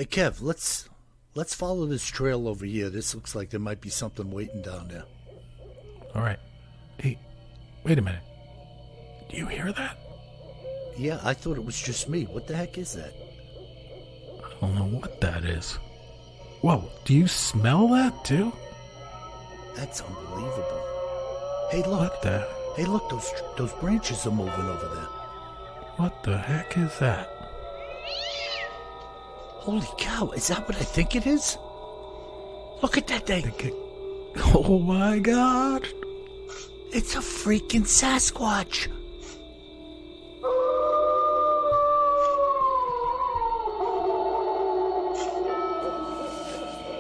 Hey Kev, let's follow this trail over here. This looks like there might be something waiting down there. All right. Hey, wait a minute. Do you hear that? Yeah, I thought it was just me. What the heck is that? I don't know what that is. Whoa, do you smell that too? That's unbelievable. Hey, look. What the? Hey, look, those branches are moving over there. What the heck is that? Holy cow, is that what I think it is? Look at that thing. Oh my God. It's a freaking Sasquatch.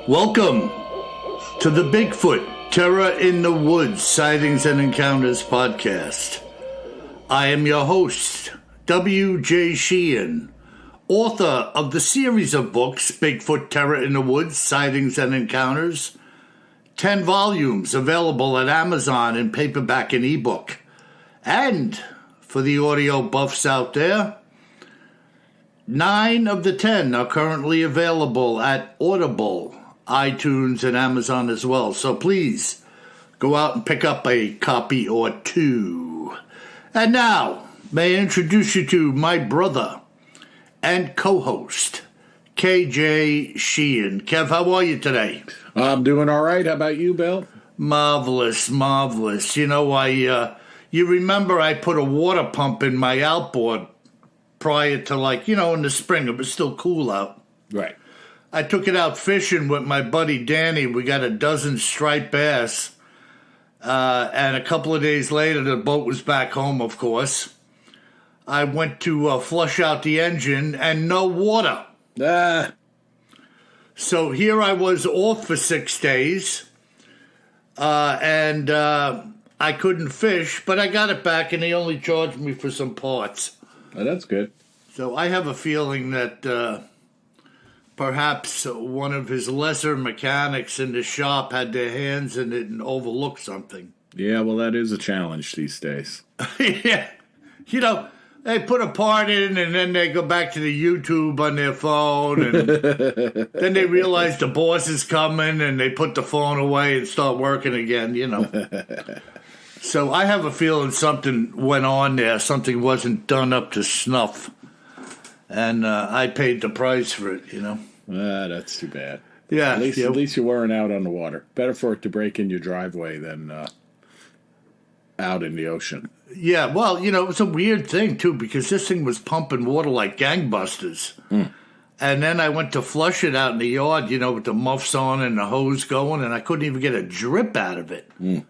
Welcome to the Bigfoot Terror in the Woods Sightings and Encounters podcast. I am your host, W.J. Sheehan, author of the series of books Bigfoot Terror in the Woods Sightings and Encounters, 10 volumes available at Amazon in paperback and ebook. And for the audio buffs out there, 9 of the 10 are currently available at Audible, iTunes, and Amazon as well. So please go out and pick up a copy or two. And now, may I introduce you to my brother and co-host, KJ Sheehan. Kev, how are you today? I'm doing all right. How about you, Bill? Marvelous, marvelous. You know, you remember I put a water pump in my outboard prior to, in the spring. It was still cool out. Right. I took it out fishing with my buddy Danny. We got a dozen striped bass. And a couple of days later, the boat was back home, of course. I went to flush out the engine and no water. So here I was off for 6 days. And I couldn't fish, but I got it back and they only charged me for some parts. Oh, that's good. So I have a feeling that perhaps one of his lesser mechanics in the shop had their hands in it and overlooked something. Yeah, well, that is a challenge these days. Yeah. You know, they put a part in and then they go back to the YouTube on their phone and then they realize the boss is coming and they put the phone away and start working again, you know. So I have a feeling something went on there. Something wasn't done up to snuff. And I paid the price for it, you know. That's too bad. Yeah. At least you weren't out on the water. Better for it to break in your driveway than out in the ocean. Yeah, well, you know, it was a weird thing, too, because this thing was pumping water like gangbusters. Mm. And then I went to flush it out in the yard, you know, with the muffs on and the hose going, and I couldn't even get a drip out of it. Mm.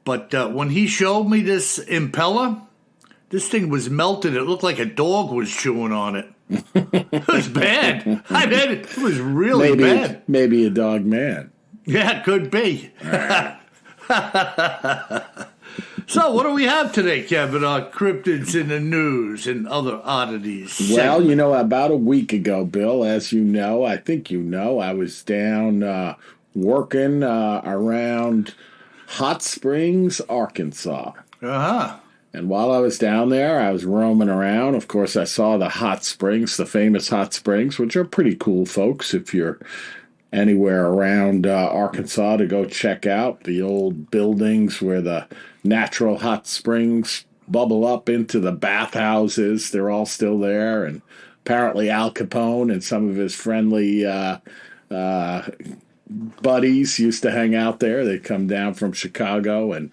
But when he showed me this impeller, this thing was melted. It looked like a dog was chewing on it. It was bad. I mean, it was really bad. Maybe a dog man. Yeah, it could be. So, what do we have today, Kevin? Cryptids in the news and other oddities. Well, you know, about a week ago, Bill, as you know, I think you know, I was down working around Hot Springs, Arkansas. Uh-huh. And while I was down there, I was roaming around. Of course, I saw the hot springs, the famous hot springs, which are pretty cool, folks, if you're anywhere around Arkansas to go check out the old buildings where the natural hot springs bubble up into the bathhouses. They're all still there. And apparently Al Capone and some of his friendly buddies used to hang out there. They'd come down from Chicago and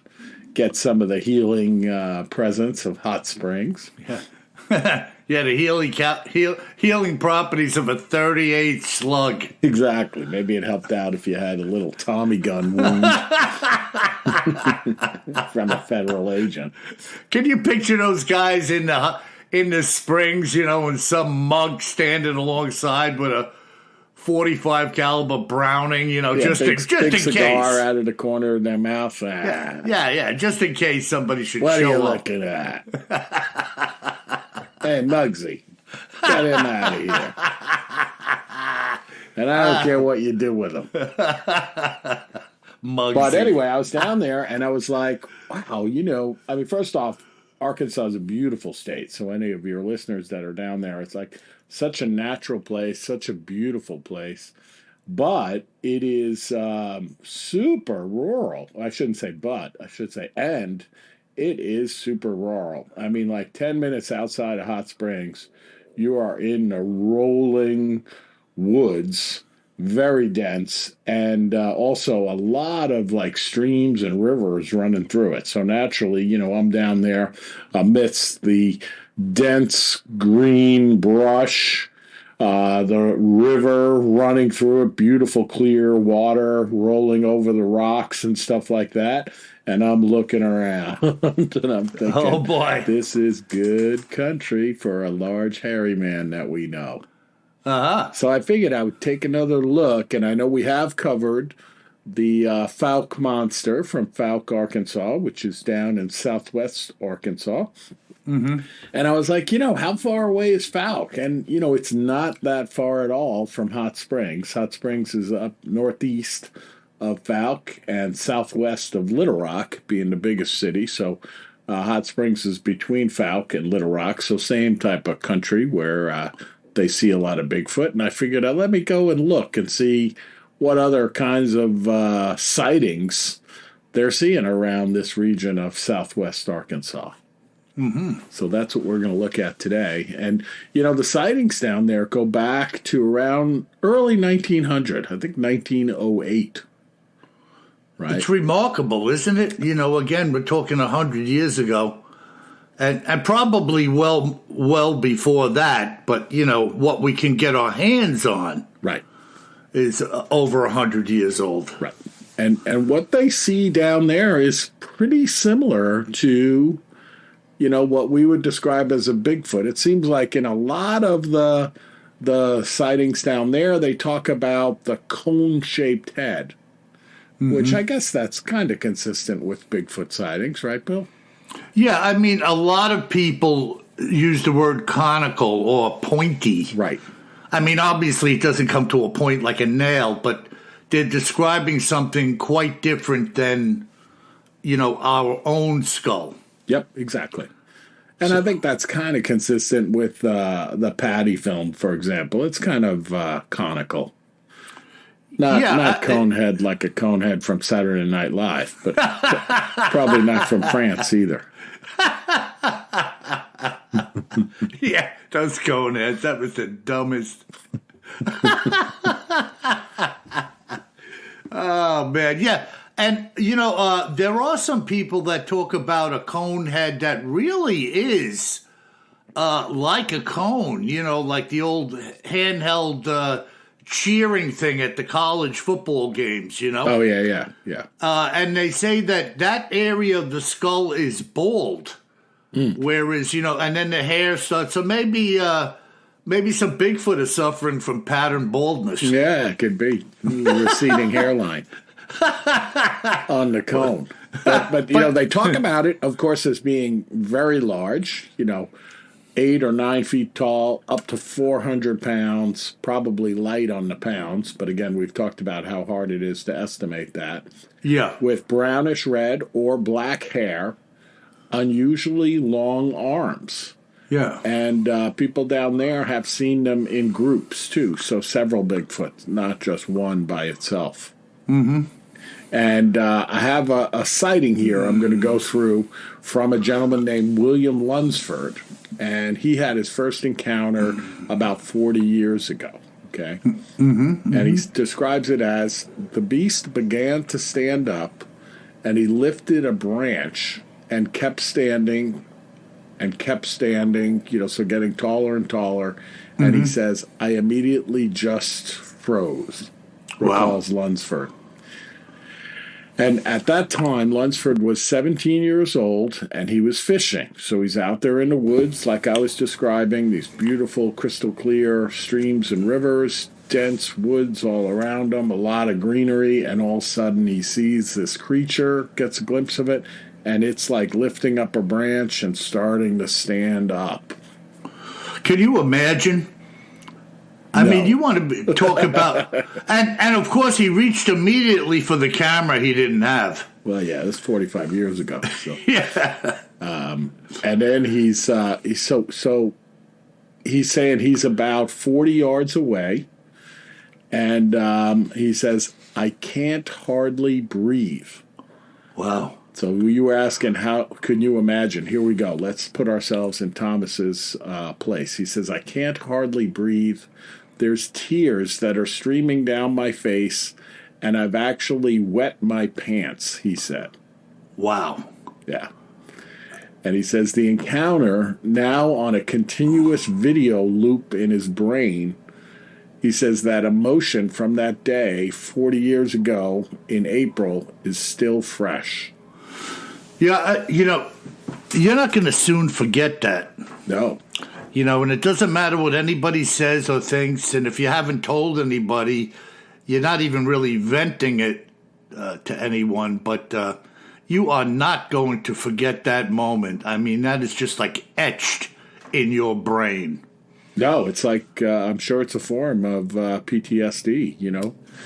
get some of the healing presence of hot springs. Yeah. Yeah, the healing properties of a 38 slug. Exactly. Maybe it helped out if you had a little Tommy gun wound from a federal agent. Can you picture those guys in the springs, you know, and some mug standing alongside with a 45 caliber Browning, you know, Yeah, just in case. Cigar out of the corner of their mouth. Yeah, just in case somebody should What show are you up. looking at? Hey, Muggsy, get him out of here. And I don't care what you do with him. Muggsy. But anyway, I was down there and I was like, wow, you know, I mean, first off, Arkansas is a beautiful state. So any of your listeners that are down there, it's like such a natural place, such a beautiful place. But it is super rural. I shouldn't say but, I should say and. It is super rural. I mean, like 10 minutes outside of Hot Springs, you are in the rolling woods, very dense, and also a lot of like streams and rivers running through it. So naturally, I'm down there amidst the dense green brush, the river running through it, beautiful clear water rolling over the rocks and stuff like that. And I'm looking around and I'm thinking, oh boy, this is good country for a large hairy man that we know. Uh-huh. So I figured I would take another look, and I know we have covered the Fouke monster from Fouke, Arkansas, which is down in southwest Arkansas. Mm-hmm. And I was like, how far away is Fouke? And, it's not that far at all from Hot Springs. Hot Springs is up northeast of Fouke and southwest of Little Rock, being the biggest city. So Hot Springs is between Fouke and Little Rock. So same type of country where they see a lot of Bigfoot. And I figured let me go and look and see what other kinds of sightings they're seeing around this region of southwest Arkansas. Mm-hmm. So that's what we're going to look at today. And, the sightings down there go back to around early 1900, I think 1908. Right. It's remarkable, isn't it? Again, we're talking 100 years ago, and probably well before that. But what we can get our hands on, right, is over 100 years old. Right, and what they see down there is pretty similar to, what we would describe as a Bigfoot. It seems like in a lot of the sightings down there, they talk about the cone-shaped head. Mm-hmm. Which I guess that's kind of consistent with Bigfoot sightings, right, Bill? Yeah, I mean, a lot of people use the word conical or pointy. Right. I mean, obviously it doesn't come to a point like a nail, but they're describing something quite different than, our own skull. Yep, exactly. And I think that's kind of consistent with the Patty film, for example. It's kind of conical. Not conehead like a conehead from Saturday Night Live, but probably not from France either. Yeah, those coneheads, that was the dumbest. Oh, man, yeah. And, there are some people that talk about a conehead that really is like a cone, like the old handheld cheering thing at the college football games, Oh, yeah. And they say that area of the skull is bald, whereas, and then the hair starts. So maybe some Bigfoot is suffering from pattern baldness. Yeah, it could be. Receding hairline on the cone. But they talk about it, of course, as being very large, 8 or 9 feet tall, up to 400 pounds, probably light on the pounds. But again, we've talked about how hard it is to estimate that. Yeah. With brownish red or black hair, unusually long arms. Yeah. And people down there have seen them in groups, too. So several Bigfoots, not just one by itself. Mm-hmm. And I have a sighting here I'm going to go through from a gentleman named William Lunsford. And he had his first encounter about 40 years ago. Okay. Mm-hmm. And he describes it as the beast began to stand up and he lifted a branch and kept standing, so getting taller and taller. And he says, I immediately just froze, recalls Lunsford. And at that time, Lunsford was 17 years old, and he was fishing. So he's out there in the woods, like I was describing, these beautiful, crystal clear streams and rivers, dense woods all around him, a lot of greenery, and all of a sudden he sees this creature, gets a glimpse of it, and it's like lifting up a branch and starting to stand up. Can you imagine? I mean, you want to talk about... And of course, he reached immediately for the camera he didn't have. Well, yeah, that's 45 years ago. So. Yeah. And then he's so he's saying he's about 40 yards away. And he says, I can't hardly breathe. Wow. So you were asking, how can you imagine? Here we go. Let's put ourselves in Thomas's place. He says, I can't hardly breathe. There's tears that are streaming down my face, and I've actually wet my pants, he said. Wow. Yeah. And he says the encounter, now on a continuous video loop in his brain, he says that emotion from that day 40 years ago in April is still fresh. Yeah, you're not going to soon forget that. No. And it doesn't matter what anybody says or thinks, and if you haven't told anybody, you're not even really venting it to anyone, but you are not going to forget that moment. I mean, that is just like etched in your brain. No, it's like, I'm sure it's a form of PTSD,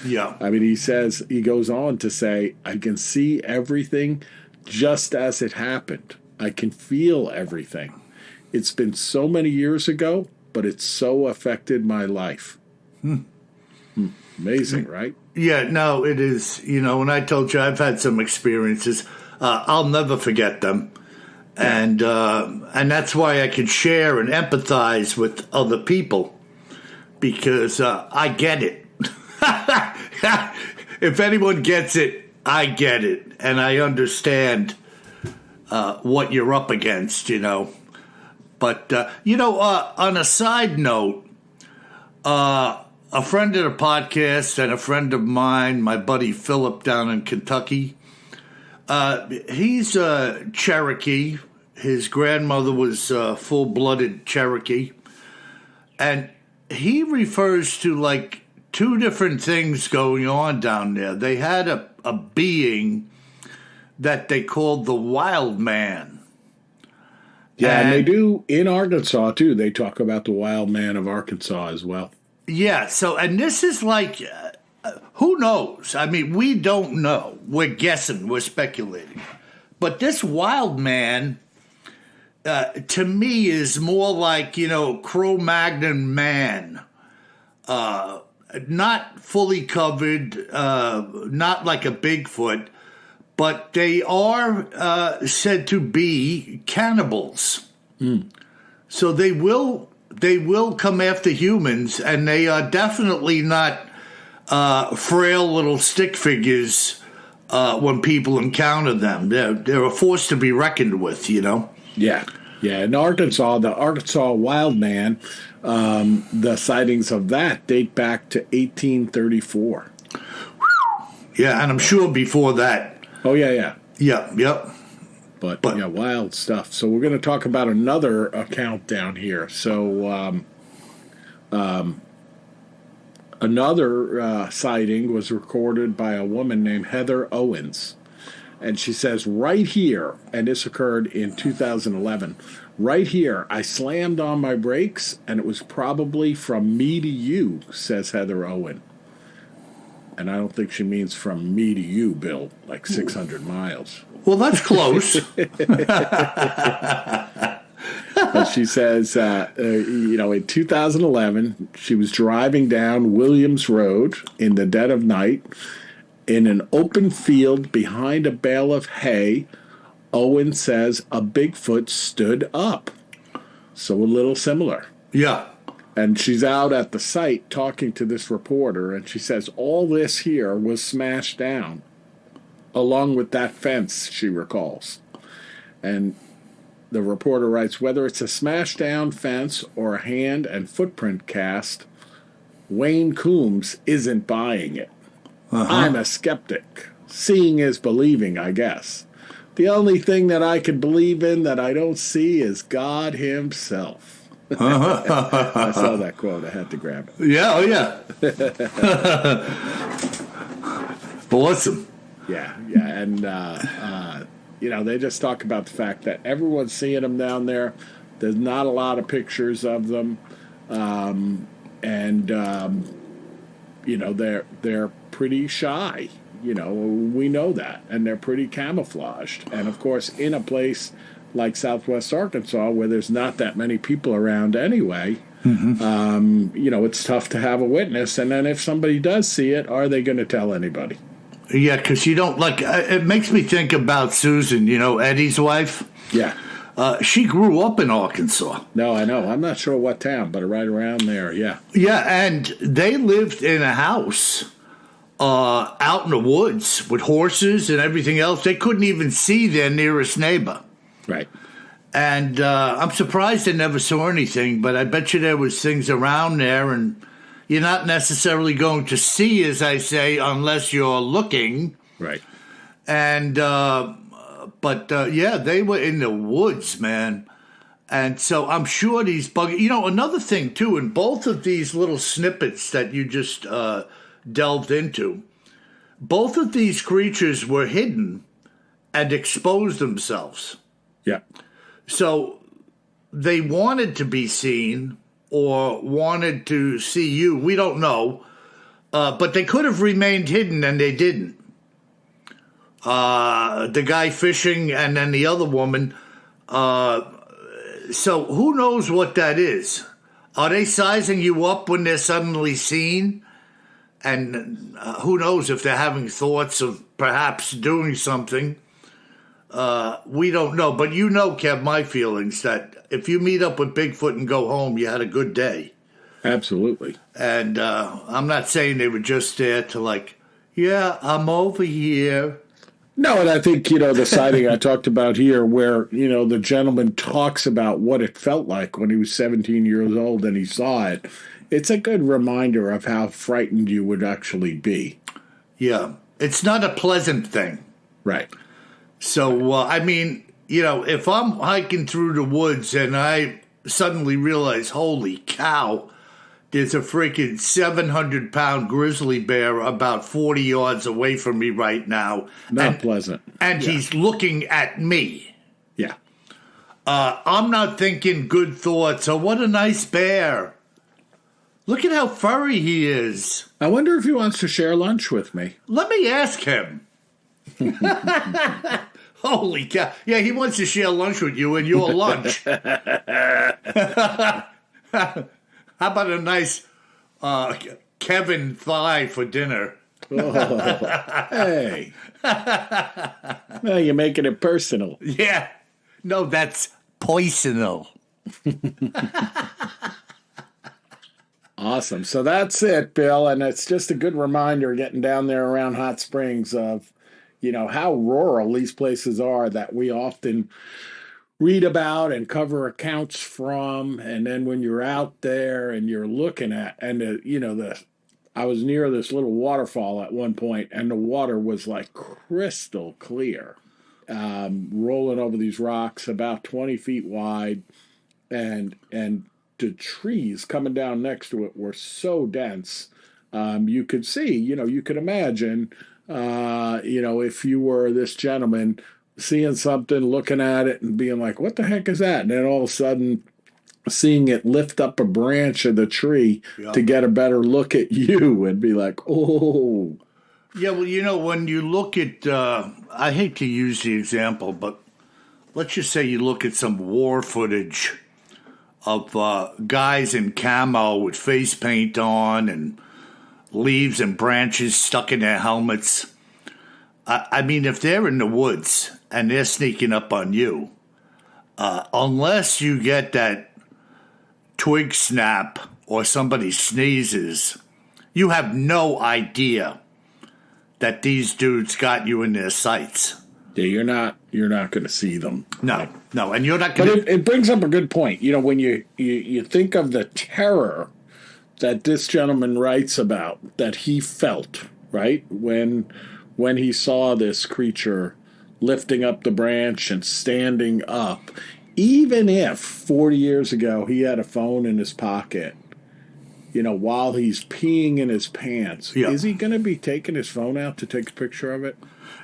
Yeah. I mean, he goes on to say, I can see everything just as it happened. I can feel everything. It's been so many years ago, but it's so affected my life. Amazing, right? Yeah, no, it is. When I told you I've had some experiences, I'll never forget them. And that's why I can share and empathize with other people, because I get it. If anyone gets it, I get it, and I understand what you're up against, But, on a side note, a friend of the podcast and a friend of mine, my buddy Philip down in Kentucky, he's Cherokee. His grandmother was full-blooded Cherokee. And he refers to, like, two different things going on down there. They had a being that they called the Wild Man. Yeah, and they do in Arkansas, too. They talk about the Wild Man of Arkansas as well. Yeah, and this is like, who knows? I mean, we don't know. We're guessing. We're speculating. But this Wild Man, to me, is more like, Cro-Magnon man. Not fully covered, not like a Bigfoot, but they are said to be cannibals. So they will come after humans, and they are definitely not frail little stick figures when people encounter them. They're a force to be reckoned with, Yeah. Yeah, in Arkansas, the Arkansas Wild Man, the sightings of that date back to 1834. Yeah, and I'm sure before that. Oh, yeah. Yep. But yeah, wild stuff. So we're going to talk about another account down here. So another sighting was recorded by a woman named Heather Owens. And she says, right here, and this occurred in 2011, right here, I slammed on my brakes, and it was probably from me to you, says Heather Owen. And I don't think she means from me to you, Bill, like 600 miles. Well, that's close. But she says, in 2011, she was driving down Williams Road in the dead of night in an open field behind a bale of hay. Owen says a Bigfoot stood up. So a little similar. Yeah. And she's out at the site talking to this reporter, and she says all this here was smashed down, along with that fence, she recalls. And the reporter writes, whether it's a smashed down fence or a hand and footprint cast, Wayne Coombs isn't buying it. I'm a skeptic. Seeing is believing, I guess. The only thing that I can believe in that I don't see is God himself. I saw that quote. I had to grab it. Yeah, oh yeah. Awesome. Yeah, and they just talk about the fact that everyone's seeing them down there. There's not a lot of pictures of them, they're pretty shy. We know that, and they're pretty camouflaged. And of course, in a place like Southwest Arkansas, where there's not that many people around anyway, It's tough to have a witness. And then if somebody does see it, are they going to tell anybody? Yeah, because you don't it makes me think about Susan, Eddie's wife. Yeah. She grew up in Arkansas. No, I know. I'm not sure what town, but right around there, yeah. Yeah, and they lived in a house out in the woods with horses and everything else. They couldn't even see their nearest neighbor. Right. And I'm surprised they never saw anything, but I bet you there was things around there, and you're not necessarily going to see, as I say, unless you're looking. Right. And they were in the woods, man. And so I'm sure these another thing, too, in both of these little snippets that you just delved into, both of these creatures were hidden and exposed themselves. Yeah. So they wanted to be seen or wanted to see you. We don't know. But they could have remained hidden, and they didn't. The guy fishing and then the other woman. So who knows what that is? Are they sizing you up when they're suddenly seen? And who knows if they're having thoughts of perhaps doing something? We don't know. But Kev, my feelings that if you meet up with Bigfoot and go home, you had a good day. Absolutely. And I'm not saying they were just there to I'm over here. No, and I think, the sighting I talked about here where, the gentleman talks about what it felt like when he was 17 years old and he saw it. It's a good reminder of how frightened you would actually be. Yeah. It's not a pleasant thing. Right. So, if I'm hiking through the woods and I suddenly realize, holy cow, there's a freaking 700-pound grizzly bear about 40 yards away from me right now. Not pleasant. And he's looking at me. Yeah. I'm not thinking good thoughts. Oh, what a nice bear. Look at how furry he is. I wonder if he wants to share lunch with me. Let me ask him. Holy cow. Yeah, he wants to share lunch with you and your lunch. How about a nice Kevin thigh for dinner? Hey. Well, you're making it personal. Yeah. No, that's poisonal. Awesome. So that's it, Bill. And it's just a good reminder getting down there around Hot Springs of, how rural these places are that we often read about and cover accounts from. And then when you're out there and you're looking at, and I was near this little waterfall at one point, and the water was like crystal clear, rolling over these rocks about 20 feet wide, and the trees coming down next to it were so dense. You could see, you could imagine, if you were this gentleman seeing something, looking at it and being like, what the heck is that? And then all of a sudden seeing it lift up a branch of the tree to get a better look at you and be like, oh. Yeah, well, when you look at, I hate to use the example, but let's just say you look at some war footage of guys in camo with face paint on and leaves and branches stuck in their helmets. If they're in the woods and they're sneaking up on you, unless you get that twig snap or somebody sneezes, you have no idea that these dudes got you in their sights. Yeah, you're not going to see them. No, and you're not going to. But it brings up a good point. When you think of the terror that this gentleman writes about that he felt, right, when he saw this creature lifting up the branch and standing up, even if 40 years ago he had a phone in his pocket, while he's peeing in his pants, is he going to be taking his phone out to take a picture of it?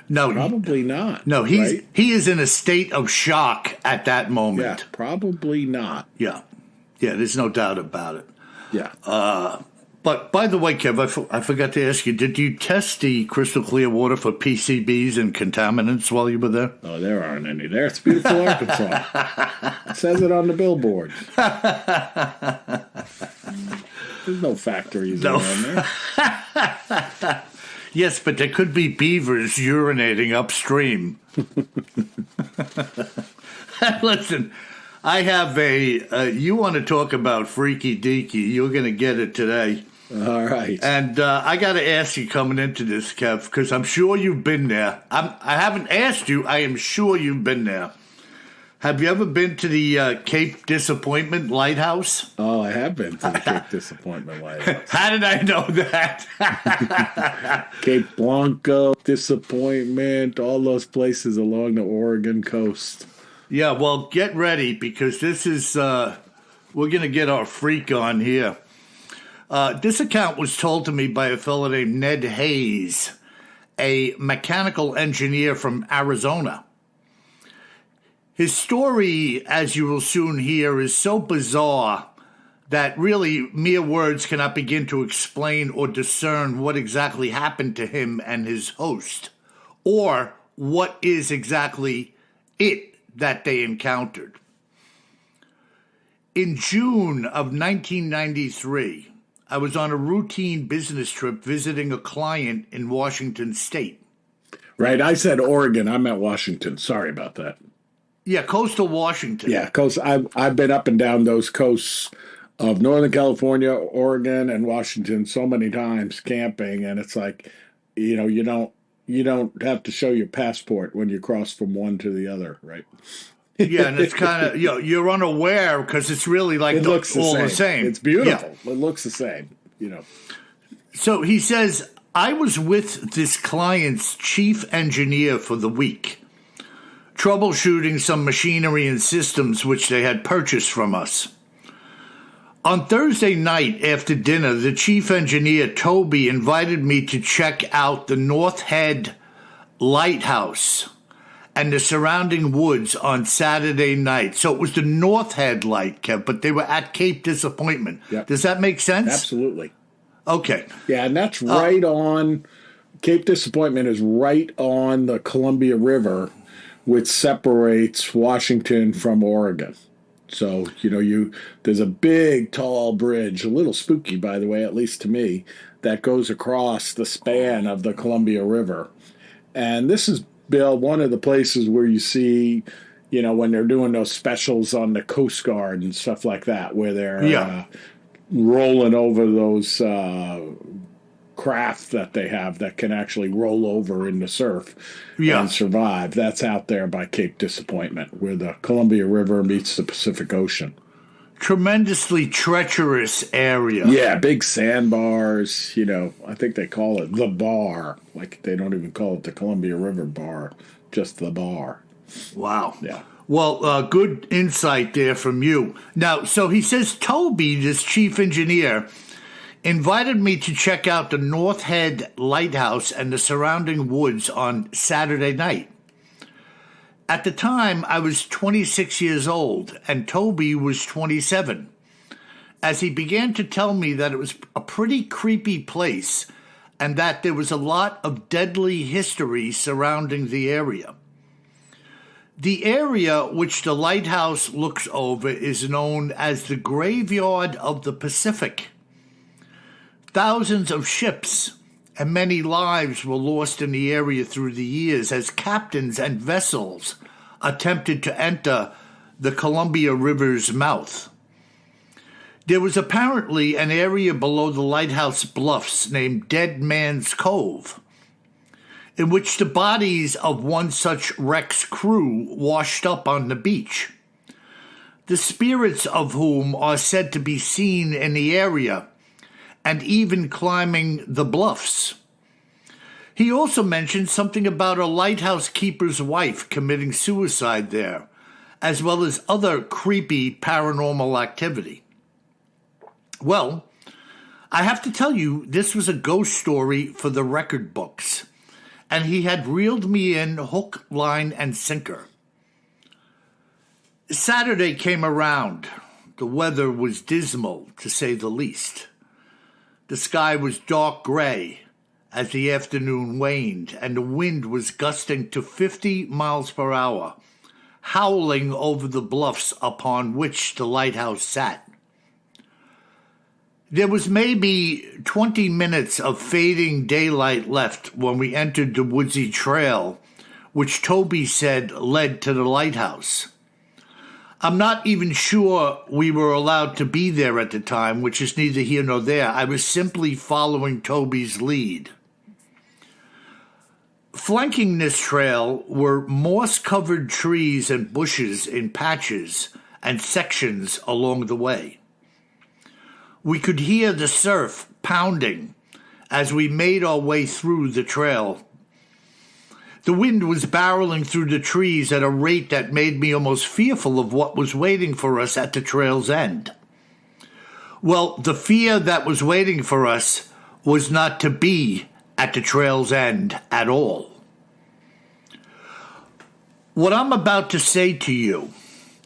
No, probably not. No, he is in a state of shock at that moment. Yeah, probably not. Yeah, there's no doubt about it. Yeah. But by the way, Kev, I forgot to ask you, did you test the crystal clear water for PCBs and contaminants while you were there? Oh, there aren't any there. It's beautiful Arkansas. It says it on the billboard. There's no factories around there. Yes, but there could be beavers urinating upstream. Listen, I have you want to talk about freaky deaky, you're going to get it today. All right. And I got to ask you coming into this, Kev, because I'm sure you've been there. I haven't asked you. I am sure you've been there. Have you ever been to the Cape Disappointment Lighthouse? Oh, I have been to the Cape Disappointment Lighthouse. How did I know that? Cape Blanco, Disappointment, all those places along the Oregon coast. Yeah, well, get ready because this is, we're going to get our freak on here. This account was told to me by a fellow named Ned Hayes, a mechanical engineer from Arizona. His story, as you will soon hear, is so bizarre that really mere words cannot begin to explain or discern what exactly happened to him and his host, or what is exactly it that they encountered. In June of 1993, I was on a routine business trip visiting a client in Washington State. Right, I said Oregon. I meant Washington. Sorry about that. Yeah, coastal Washington. Yeah, coast. I've been up and down those coasts of Northern California, Oregon, and Washington so many times camping, and it's like, you don't have to show your passport when you cross from one to the other, right? Yeah, and it's kind of you're unaware because it's really like it looks all the the same. It's beautiful. Yeah. It looks the same. So he says, I was with this client's chief engineer for the week, troubleshooting some machinery and systems which they had purchased from us. On Thursday night after dinner, the chief engineer, Toby, invited me to check out the North Head Lighthouse and the surrounding woods on Saturday night. So it was the North Head Light, Kev, but they were at Cape Disappointment. Yep. Does that make sense? Absolutely. Okay. Yeah, and that's right on, Cape Disappointment is right on the Columbia River, which separates Washington from Oregon. So, there's a big, tall bridge, a little spooky, by the way, at least to me, that goes across the span of the Columbia River. And this is, Bill, one of the places where you see, when they're doing those specials on the Coast Guard and stuff like that, where they're rolling over those craft that they have that can actually roll over in the surf and survive. That's out there by Cape Disappointment, where the Columbia River meets the Pacific Ocean. Tremendously treacherous area. Yeah, big sandbars. I think they call it the bar. Like, they don't even call it the Columbia River bar, just the bar. Wow. Yeah. Well, good insight there from you. Now, so he says Toby, this chief engineer, invited me to check out the North Head Lighthouse and the surrounding woods on Saturday night. At the time, I was 26 years old, and Toby was 27, as he began to tell me that it was a pretty creepy place and that there was a lot of deadly history surrounding the area. The area which the lighthouse looks over is known as the Graveyard of the Pacific. Thousands of ships and many lives were lost in the area through the years as captains and vessels attempted to enter the Columbia River's mouth. There was apparently an area below the lighthouse bluffs named Dead Man's Cove, in which the bodies of one such wreck's crew washed up on the beach, the spirits of whom are said to be seen in the area and even climbing the bluffs. He also mentioned something about a lighthouse keeper's wife committing suicide there, as well as other creepy paranormal activity. Well, I have to tell you, this was a ghost story for the record books, and he had reeled me in hook, line, and sinker. Saturday came around. The weather was dismal, to say the least. The sky was dark gray as the afternoon waned, and the wind was gusting to 50 miles per hour, howling over the bluffs upon which the lighthouse sat. There was maybe 20 minutes of fading daylight left when we entered the woodsy trail, which Toby said led to the lighthouse. I'm not even sure we were allowed to be there at the time, which is neither here nor there. I was simply following Toby's lead. Flanking this trail were moss-covered trees and bushes in patches and sections along the way. We could hear the surf pounding as we made our way through the trail. The wind was barreling through the trees at a rate that made me almost fearful of what was waiting for us at the trail's end. Well, the fear that was waiting for us was not to be at the trail's end at all. What I'm about to say to you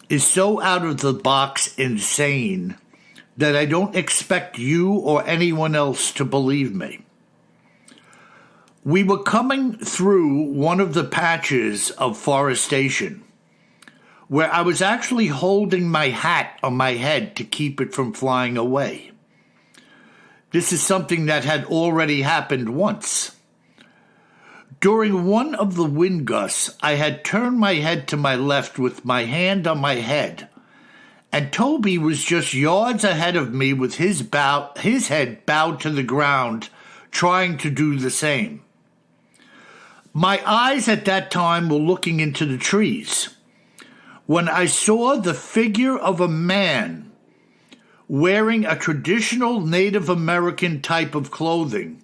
is so out of the box insane that I don't expect you or anyone else to believe me. We were coming through one of the patches of forestation where I was actually holding my hat on my head to keep it from flying away. This is something that had already happened once. During one of the wind gusts, I had turned my head to my left with my hand on my head, and Toby was just yards ahead of me with his head bowed to the ground, trying to do the same. My eyes at that time were looking into the trees when I saw the figure of a man wearing a traditional Native American type of clothing,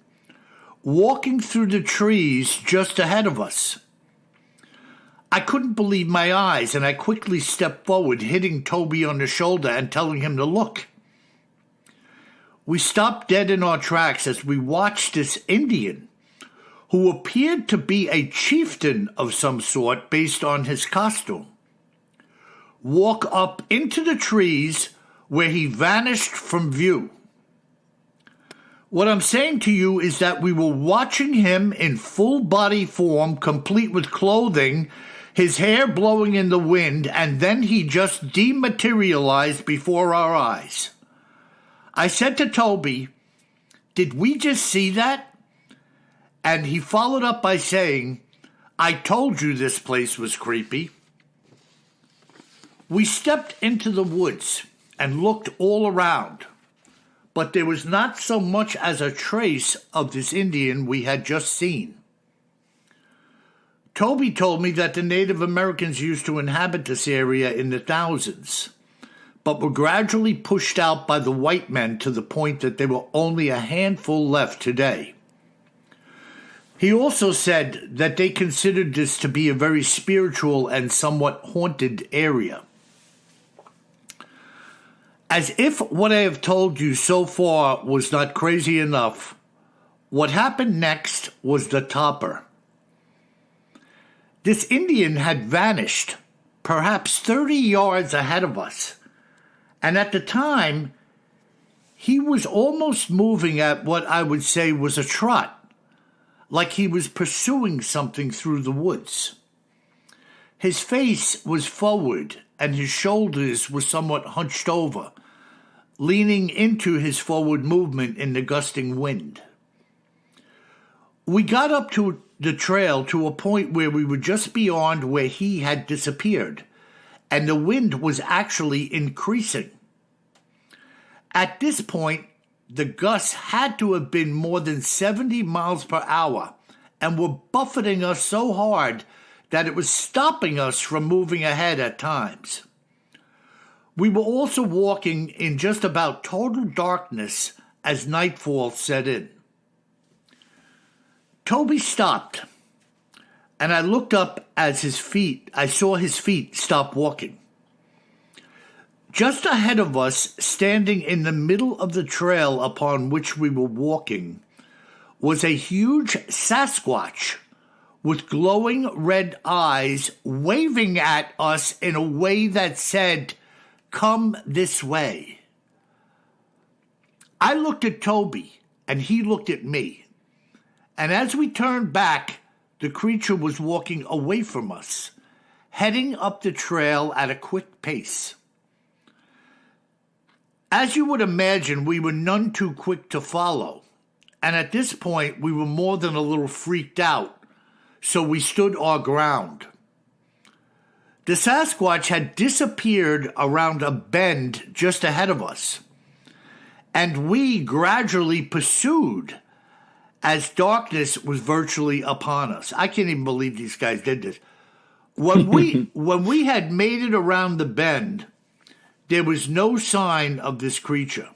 walking through the trees just ahead of us. I couldn't believe my eyes, and I quickly stepped forward, hitting Toby on the shoulder and telling him to look. We stopped dead in our tracks as we watched this Indian, who appeared to be a chieftain of some sort based on his costume, walk up into the trees where he vanished from view. What I'm saying to you is that we were watching him in full body form, complete with clothing, his hair blowing in the wind, and then he just dematerialized before our eyes. I said to Toby, "Did we just see that?" And he followed up by saying, "I told you this place was creepy." We stepped into the woods and looked all around, but there was not so much as a trace of this Indian we had just seen. Toby told me that the Native Americans used to inhabit this area in the thousands, but were gradually pushed out by the white men to the point that there were only a handful left today. He also said that they considered this to be a very spiritual and somewhat haunted area. As if what I have told you so far was not crazy enough, what happened next was the topper. This Indian had vanished, perhaps 30 yards ahead of us, and at the time, he was almost moving at what I would say was a trot, like he was pursuing something through the woods. His face was forward, and his shoulders were somewhat hunched over, leaning into his forward movement in the gusting wind. We got up to the trail to a point where we were just beyond where he had disappeared, and the wind was actually increasing. At this point, the gusts had to have been more than 70 miles per hour and were buffeting us so hard that it was stopping us from moving ahead at times. We were also walking in just about total darkness as nightfall set in. Toby stopped, and I looked up as I saw his feet stop walking. Just ahead of us, standing in the middle of the trail upon which we were walking, was a huge Sasquatch with glowing red eyes waving at us in a way that said, "Come this way." I looked at Toby, and he looked at me. And as we turned back, the creature was walking away from us, heading up the trail at a quick pace. As you would imagine, we were none too quick to follow. And at this point, we were more than a little freaked out, so we stood our ground. The Sasquatch had disappeared around a bend just ahead of us, and we gradually pursued as darkness was virtually upon us. I can't even believe these guys did this. When we had made it around the bend, there was no sign of this creature.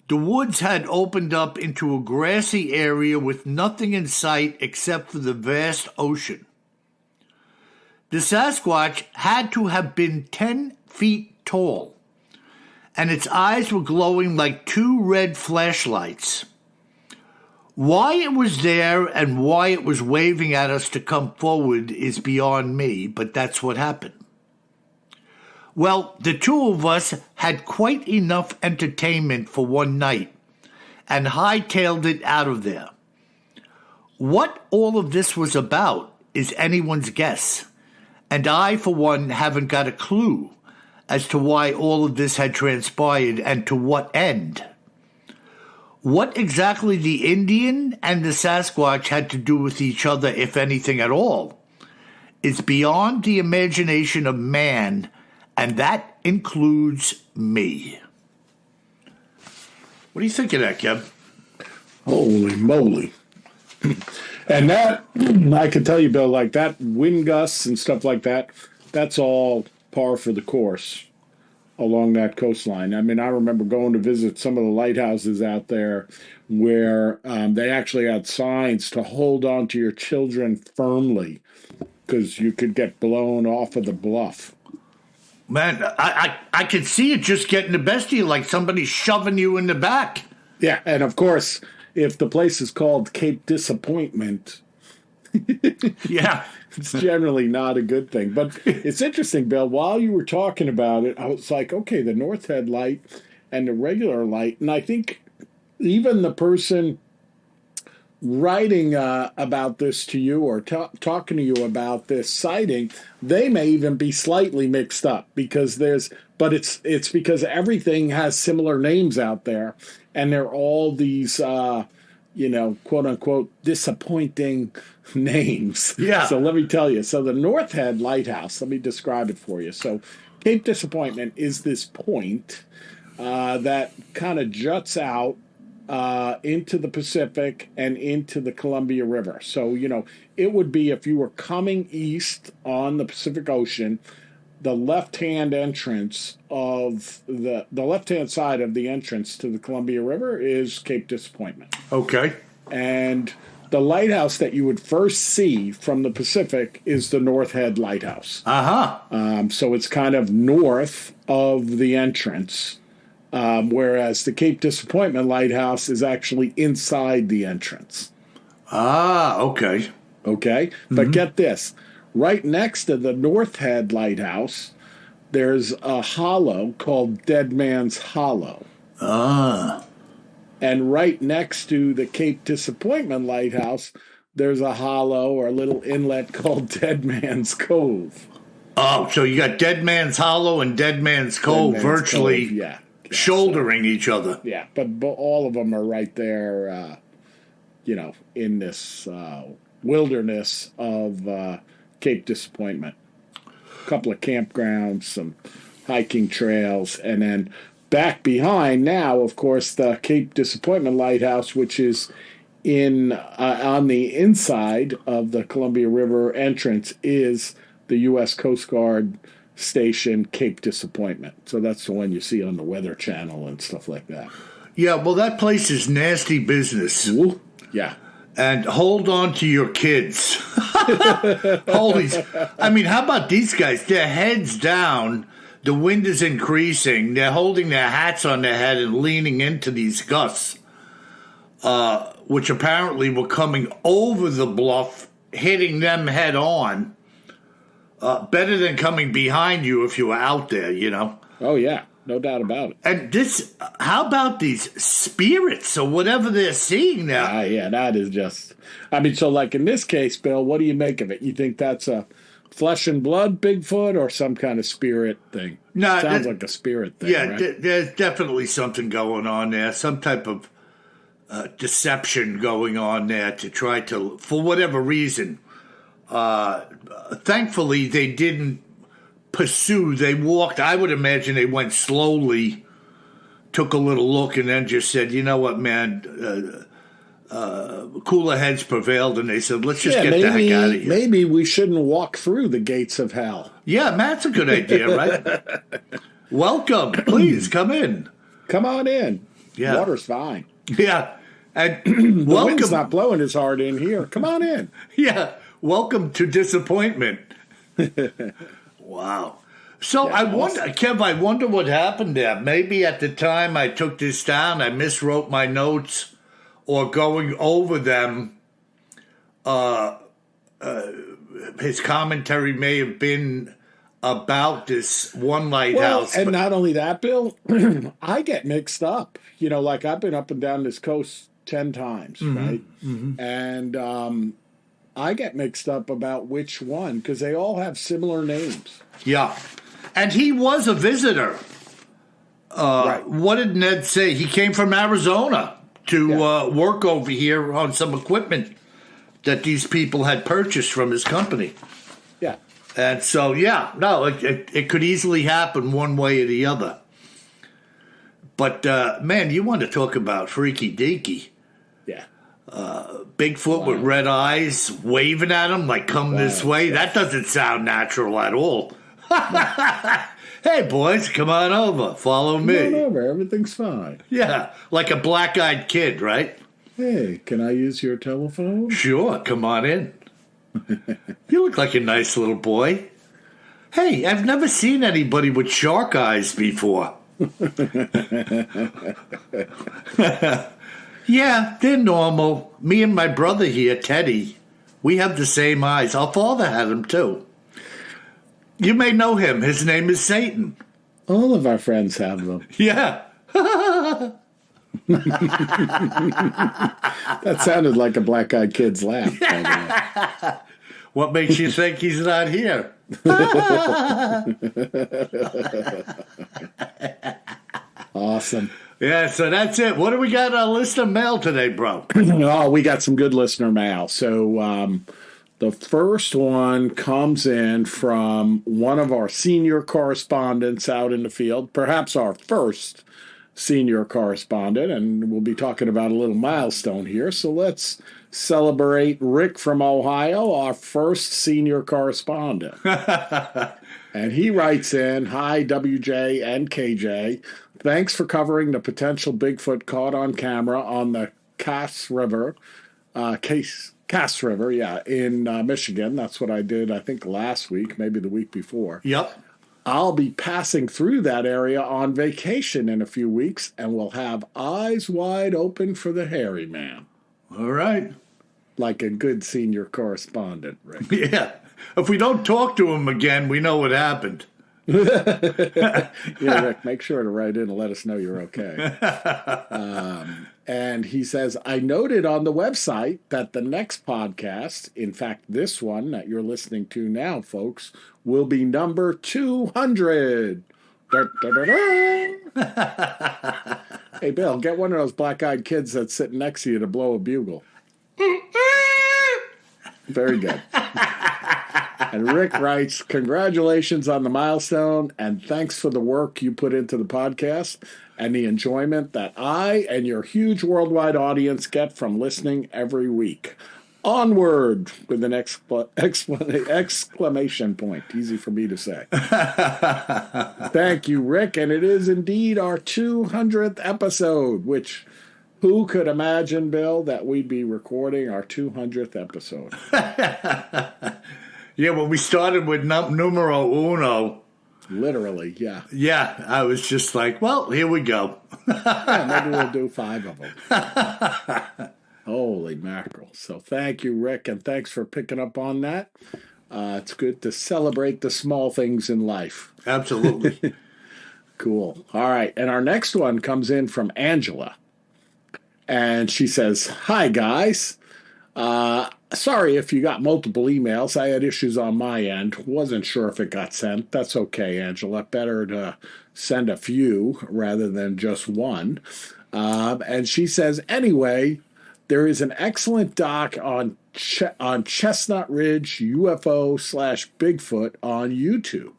The woods had opened up into a grassy area with nothing in sight except for the vast ocean. The Sasquatch had to have been 10 feet tall, and its eyes were glowing like two red flashlights. Why it was there and why it was waving at us to come forward is beyond me, but that's what happened. Well, the two of us had quite enough entertainment for one night and hightailed it out of there. What all of this was about is anyone's guess, and I, for one, haven't got a clue as to why all of this had transpired and to what end. What exactly the Indian and the Sasquatch had to do with each other, if anything at all, is beyond the imagination of man, and that includes me. What do you think of that, Kev? Holy moly. And that, I can tell you, Bill, like that wind gusts and stuff like that, that's all par for the course along that coastline. I mean, I remember going to visit some of the lighthouses out there where they actually had signs to hold on to your children firmly because you could get blown off of the bluff. Man, I could see it just getting the best of you, like somebody shoving you in the back. Yeah, and of course, if the place is called Cape Disappointment, yeah, it's generally not a good thing. But it's interesting, Bill, while you were talking about it, I was like, okay, the North Head light and the regular light. And I think even the person writing about this to you or talking to you about this sighting, they may even be slightly mixed up because it's because everything has similar names out there, and they're all these quote unquote disappointing names. Yeah. So let me tell you. So the North Head Lighthouse, let me describe it for you. So Cape Disappointment is this point that kind of juts out into the Pacific and into the Columbia River. So, it would be if you were coming east on the Pacific Ocean, the left-hand entrance of the left-hand side of the entrance to the Columbia River is Cape Disappointment. Okay. And the lighthouse that you would first see from the Pacific is the North Head Lighthouse. Uh-huh. So it's kind of north of the entrance. Whereas the Cape Disappointment Lighthouse is actually inside the entrance. Ah, okay. Okay? Mm-hmm. But get this. Right next to the North Head Lighthouse, there's a hollow called Dead Man's Hollow. Ah. And right next to the Cape Disappointment Lighthouse, there's a hollow or a little inlet called Dead Man's Cove. Oh, so you got Dead Man's Hollow and Dead Man's Cove virtually... Cove, yeah. Shouldering each other. Yeah, but all of them are right there, in this wilderness of Cape Disappointment. A couple of campgrounds, some hiking trails, and then back behind now, of course, the Cape Disappointment Lighthouse, which is on the inside of the Columbia River entrance, is the U.S. Coast Guard station Cape Disappointment. So that's the one you see on the Weather Channel and stuff like that. Yeah, well, that place is nasty business. Ooh, yeah. And hold on to your kids. Holy, I mean, how about these guys? Their heads down, the wind is increasing, they're holding their hats on their head and leaning into these gusts, which apparently were coming over the bluff, hitting them head on. Better than coming behind you if you were out there, Oh, yeah. No doubt about it. And how about these spirits or whatever they're seeing now? Yeah, that is just... I mean, so like in this case, Bill, what do you make of it? You think that's a flesh and blood Bigfoot or some kind of spirit thing? No, Sounds like a spirit thing. Yeah, right? there's definitely something going on there. Some type of deception going on there to try to, for whatever reason. Thankfully, they didn't pursue. They walked. I would imagine they went slowly, took a little look, and then just said, "You know what, man." Cooler heads prevailed, and they said, "Let's just get the heck out of here." Maybe we shouldn't walk through the gates of hell. Yeah, that's a good idea, right? Welcome, please come in. Come on in. Yeah, water's fine. Yeah, and the welcome. Wind's not blowing as hard in here. Come on in. Yeah, welcome to disappointment. Wow. So Yeah, I wonder, Kev, I wonder what happened there. Maybe at the time I took this down, I miswrote my notes, or going over them, his commentary may have been about this one lighthouse. Well, and not only that, Bill, I get mixed up. Like I've been up and down this coast 10 times, right? Mm-hmm. And I get mixed up about which one, because they all have similar names. Yeah. And he was a visitor. Right. What did Ned say? He came from Arizona to work over here on some equipment that these people had purchased from his company. Yeah. And so, it could easily happen one way or the other. But, man, you want to talk about freaky deaky. Yeah. Bigfoot with red eyes waving at him like, come this way. That doesn't sound natural at all. Hey, boys, come on over. Follow me. Come on over. Everything's fine. Yeah, like a black-eyed kid, right? Hey, can I use your telephone? Sure, come on in. You look like a nice little boy. Hey, I've never seen anybody with shark eyes before. Yeah, they're normal. Me and my brother here, Teddy, we have the same eyes. Our father had them, too. You may know him. His name is Satan. All of our friends have them. Yeah. That sounded like a black-eyed kid's laugh. By the way. What makes you think he's not here? Awesome. Yeah, so that's it. What do we got on listener mail today, bro? Oh, we got some good listener mail. So the first one comes in from one of our senior correspondents out in the field, perhaps our first senior correspondent, and we'll be talking about a little milestone here. So let's celebrate Rick from Ohio, our first senior correspondent. And he writes in, "Hi, WJ and KJ. Thanks for covering the potential Bigfoot caught on camera on the Cass River, in Michigan. That's what I did, I think, last week, maybe the week before. Yep. I'll be passing through that area on vacation in a few weeks, and we'll have eyes wide open for the hairy man." All right. Like a good senior correspondent, Rick. Yeah. If we don't talk to him again, we know what happened. Yeah, Rick, make sure to write in and let us know you're okay. And he says, "I noted on the website that the next podcast, in fact, this one that you're listening to now, folks, will be number 200. Da, da, da, da. Hey, Bill, get one of those black-eyed kids that's sitting next to you to blow a bugle." Very good. And Rick writes, "Congratulations on the milestone, and thanks for the work you put into the podcast and the enjoyment that I and your huge worldwide audience get from listening every week. Onward," with an exclamation point. Easy for me to say. Thank you, Rick. And it is indeed our 200th episode, which who could imagine, Bill, that we'd be recording our 200th episode? Yeah, when we started with numero uno. Literally, yeah. Yeah, I was just like, well, here we go. Yeah, maybe we'll do 5 of them. Holy mackerel. So thank you, Rick, and thanks for picking up on that. It's good to celebrate the small things in life. Absolutely. Cool. All right, and our next one comes in from Angela. And she says, "Hi, guys. Sorry if you got multiple emails. I had issues on my end. Wasn't sure if it got sent. That's okay, Angela. Better to send a few rather than just one. And she says, anyway, there is an excellent doc on Chestnut Ridge UFO/Bigfoot on YouTube.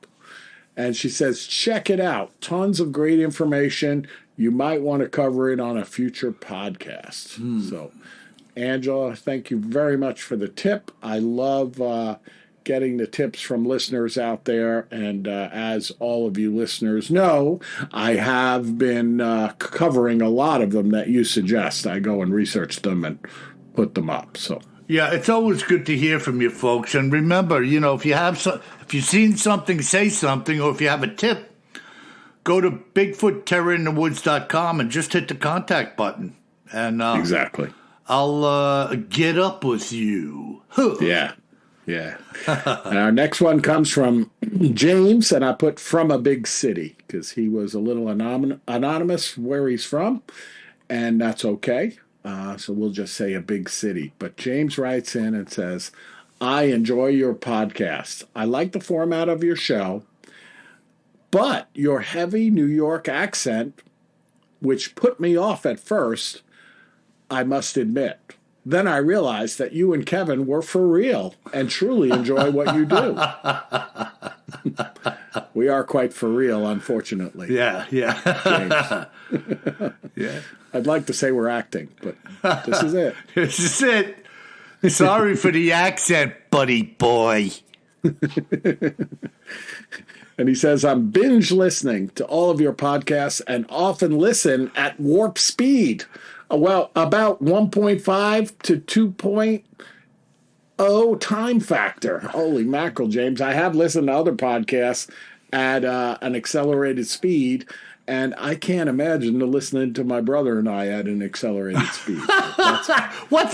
And she says, check it out. Tons of great information. You might want to cover it on a future podcast. So, Angela, thank you very much for the tip. I love getting the tips from listeners out there. And as all of you listeners know, I have been covering a lot of them that you suggest. I go and research them and put them up. So. Yeah, it's always good to hear from you folks. And remember, if you've seen something, say something, or if you have a tip, go to BigfootTerrorInTheWoods.com and just hit the contact button. And exactly. I'll get up with you. Yeah. And our next one comes from James, and I put from a big city because he was a little anonymous where he's from, and that's okay. So we'll just say a big city. But James writes in and says, I enjoy your podcast. I like the format of your show, but your heavy New York accent, which put me off at first, I must admit. Then I realized that you and Kevin were for real and truly enjoy what you do. We are quite for real, unfortunately. Yeah. James. Yeah. I'd like to say we're acting, but this is it. This is it. Sorry for the accent, buddy boy. And he says, I'm binge listening to all of your podcasts and often listen at warp speed. Well, about 1.5 to 2.0 time factor. Holy mackerel, James. I have listened to other podcasts at an accelerated speed, and I can't imagine listening to my brother and I at an accelerated speed. What's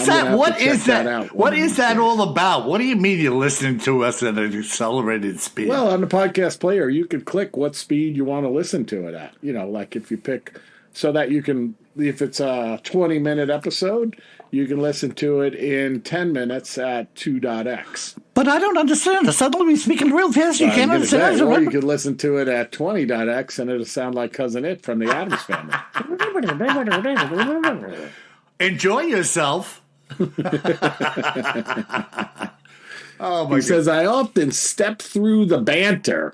that? What is that? What is that all about? What do you mean you're listening to us at an accelerated speed? Well, on the podcast player, you can click what speed you want to listen to it at. Like if you pick so that you can, if it's a 20-minute episode, you can listen to it in 10 minutes at 2.x. But I don't understand. Suddenly we're speaking real fast. You can't understand. Or you could listen to it at 20.x and it'll sound like Cousin It from the Addams Family. Enjoy yourself. Oh my God. He says, I often step through the banter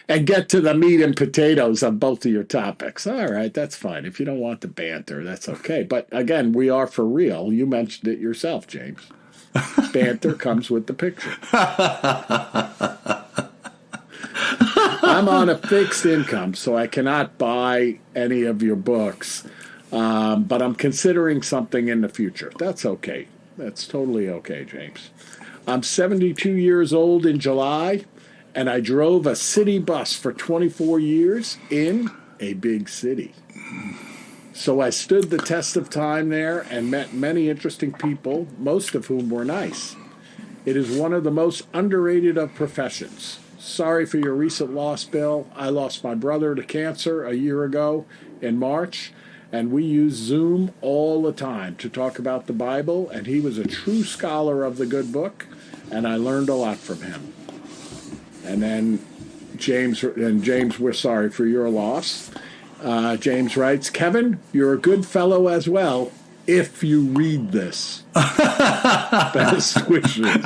and get to the meat and potatoes of both of your topics. All right, that's fine. If you don't want the banter, that's okay. But again, we are for real. You mentioned it yourself, James. Banter comes with the picture. I'm on a fixed income, so I cannot buy any of your books. But I'm considering something in the future. That's okay. That's totally okay, James. I'm 72 years old in July, and I drove a city bus for 24 years in a big city. So I stood the test of time there and met many interesting people, most of whom were nice. It is one of the most underrated of professions. Sorry for your recent loss, Bill. I lost my brother to cancer a year ago in March, and we use Zoom all the time to talk about the Bible, and he was a true scholar of the good book, and I learned a lot from him. And then James, we're sorry for your loss. James writes, Kevin, you're a good fellow as well, if you read this. Best wishes.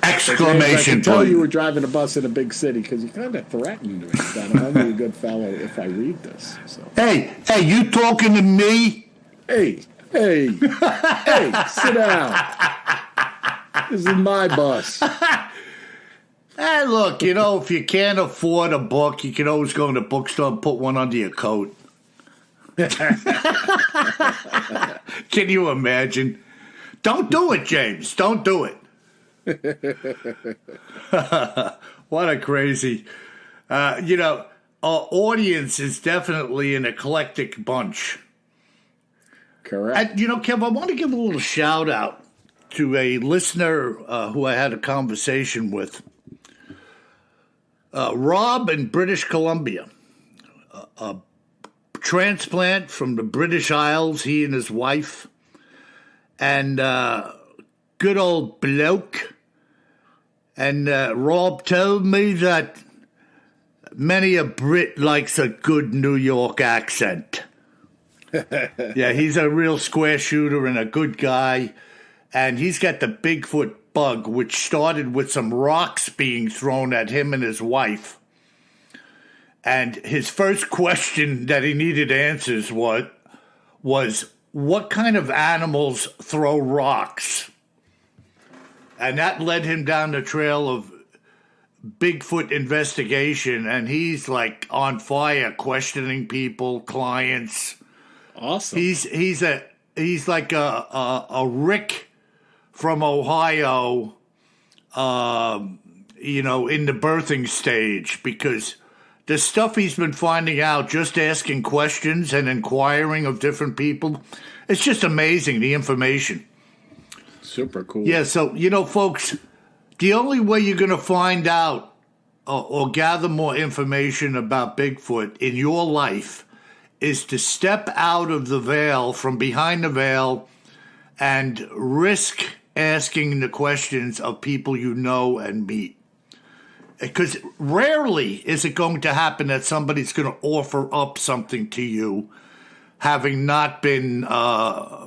Exclamation James, I can tell point. you were driving a bus in a big city because you kind of threatened me that I'm only a good fellow if I read this. So. Hey, you talking to me? Hey, sit down. This is my bus. Hey, look, if you can't afford a book, you can always go to the bookstore and put one under your coat. Can you imagine? Don't do it, James. Don't do it. What a crazy. Our audience is definitely an eclectic bunch. Correct. And, Kev, I want to give a little shout out to a listener who I had a conversation with. Rob in British Columbia, a transplant from the British Isles, he and his wife. and good old bloke. And Rob told me that many a Brit likes a good New York accent. Yeah, he's a real square shooter and a good guy. And he's got the Bigfoot bug, which started with some rocks being thrown at him and his wife. And his first question that he needed answers was what kind of animals throw rocks? And that led him down the trail of Bigfoot investigation, and he's like on fire, questioning people, clients. Awesome. He's like a Rick from Ohio, in the birthing stage, because the stuff he's been finding out, just asking questions and inquiring of different people, it's just amazing, the information. Super cool. Yeah, so, folks, the only way you're going to find out or gather more information about Bigfoot in your life is to step out of the veil, from behind the veil, and risk asking the questions of people you know and meet. Because rarely is it going to happen that somebody's going to offer up something to you having not been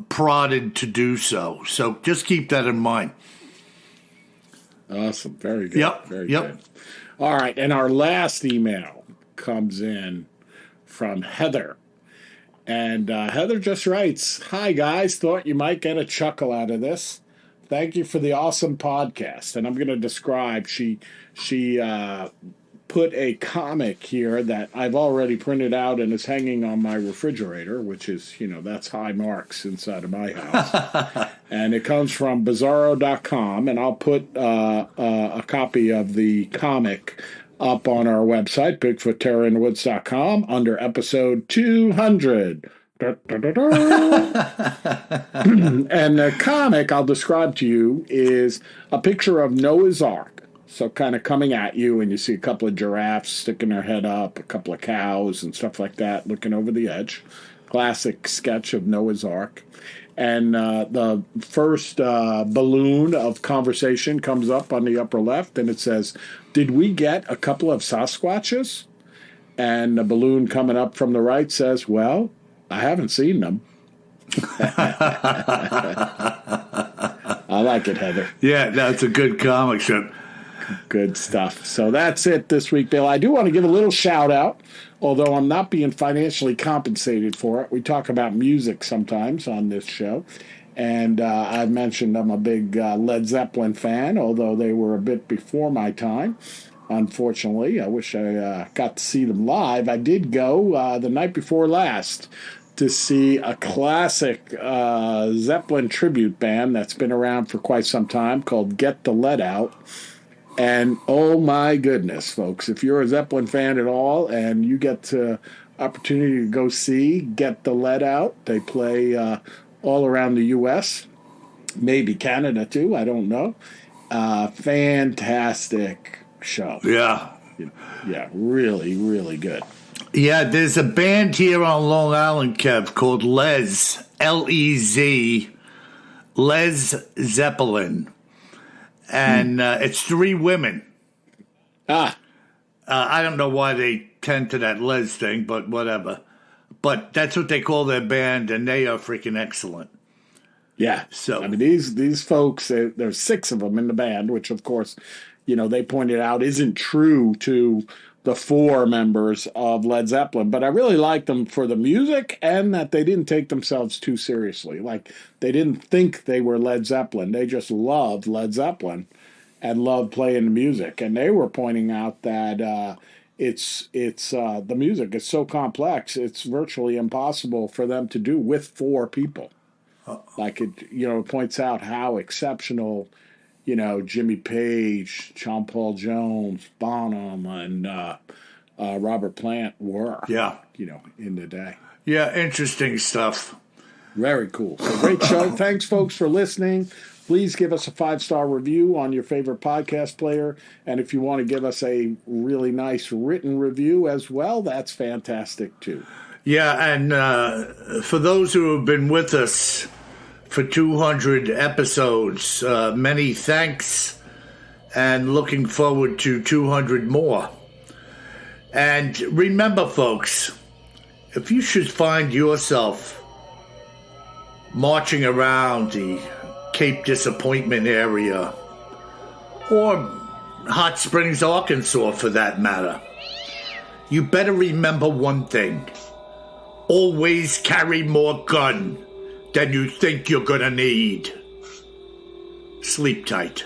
prodded to do so. So just keep that in mind. Awesome. Very good. Yep. Very good. All right. And our last email comes in from Heather. And Heather just writes, "Hi, guys. Thought you might get a chuckle out of this. Thank you for the awesome podcast." And I'm going to describe, she put a comic here that I've already printed out and is hanging on my refrigerator, which is, that's high marks inside of my house. And it comes from Bizarro.com, and I'll put a copy of the comic up on our website, BigfootTerrorInTheWoods.com, under episode 200. And the comic I'll describe to you is a picture of Noah's Ark. So kind of coming at you, and you see a couple of giraffes sticking their head up, a couple of cows and stuff like that looking over the edge. Classic sketch of Noah's Ark. And the first balloon of conversation comes up on the upper left, and it says, "Did we get a couple of Sasquatches?" And the balloon coming up from the right says, "Well, I haven't seen them." I like it, Heather. Yeah, that's a good comic strip. Good stuff. So that's it this week, Bill. I do want to give a little shout out, although I'm not being financially compensated for it. We talk about music sometimes on this show. And I've mentioned I'm a big Led Zeppelin fan, although they were a bit before my time. Unfortunately, I wish I got to see them live. I did go the night before last to see a classic Zeppelin tribute band that's been around for quite some time called Get the Lead Out. And oh my goodness, folks, if you're a Zeppelin fan at all and you get the opportunity to go see Get the Lead Out, they play all around the U.S., maybe Canada too, I don't know. Fantastic show. Yeah. Yeah, really, really good. Yeah, there's a band here on Long Island, Kev, called Les, L-E-Z, Les Zeppelin. And it's three women. I don't know why they tend to that Les thing, but whatever. But that's what they call their band, and they are freaking excellent. Yeah. So I mean, these folks, there's six of them in the band, which, of course, they pointed out isn't true to the four members of Led Zeppelin. But I really liked them for the music and that they didn't take themselves too seriously. Like, they didn't think they were Led Zeppelin. They just loved Led Zeppelin and loved playing the music. And they were pointing out that it's the music is so complex, it's virtually impossible for them to do with four people. Like, it points out how exceptional Jimmy Page, John Paul Jones, Bonham, and Robert Plant were. Yeah. In the day. Yeah, interesting stuff. Very cool. So great show. Thanks, folks, for listening. Please give us a 5-star review on your favorite podcast player. And if you want to give us a really nice written review as well, that's fantastic, too. Yeah, and for those who have been with us for 200 episodes. Many thanks, and looking forward to 200 more. And remember, folks, if you should find yourself marching around the Cape Disappointment area, or Hot Springs, Arkansas for that matter, you better remember one thing. Always carry more gun than you think you're gonna need. Sleep tight.